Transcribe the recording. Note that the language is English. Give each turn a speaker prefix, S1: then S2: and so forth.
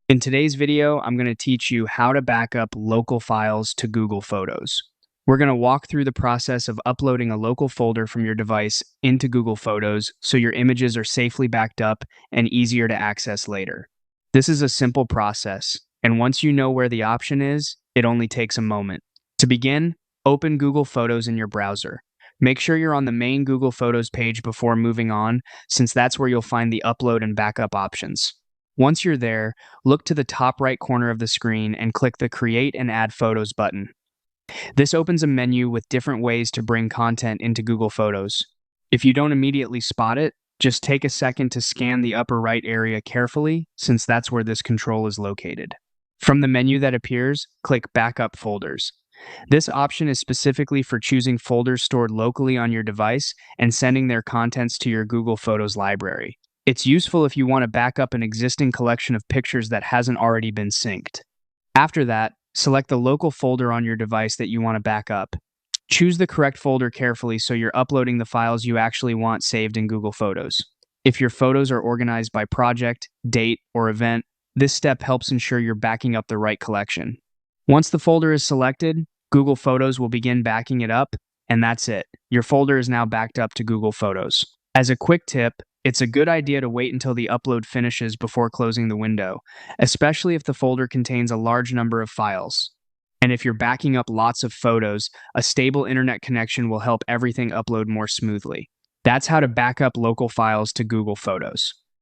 S1: In today's video, I'm going to teach you how to back up local files to Google Photos. We're going to walk through the process of uploading a local folder from your device into Google Photos so your images are safely backed up and easier to access later. This is a simple process, and once you know where the option is, it only takes a moment. To begin, open Google Photos in your browser. Make sure you're on the main Google Photos page before moving on, since that's where you'll find the upload and backup options. Once you're there, look to the top right corner of the screen and click the Create and Add Photos button. This opens a menu with different ways to bring content into Google Photos. If you don't immediately spot it, just take a second to scan the upper right area carefully, since that's where this control is located. From the menu that appears, click Backup Folders. This option is specifically for choosing folders stored locally on your device and sending their contents to your Google Photos library. It's useful if you want to back up an existing collection of pictures that hasn't already been synced. After that, select the local folder on your device that you want to back up. Choose the correct folder carefully so you're uploading the files you actually want saved in Google Photos. If your photos are organized by project, date, or event, this step helps ensure you're backing up the right collection. Once the folder is selected, Google Photos will begin backing it up, and that's it. Your folder is now backed up to Google Photos. As a quick tip, it's a good idea to wait until the upload finishes before closing the window, especially if the folder contains a large number of files. And if you're backing up lots of photos, a stable internet connection will help everything upload more smoothly. That's how to back up local files to Google Photos.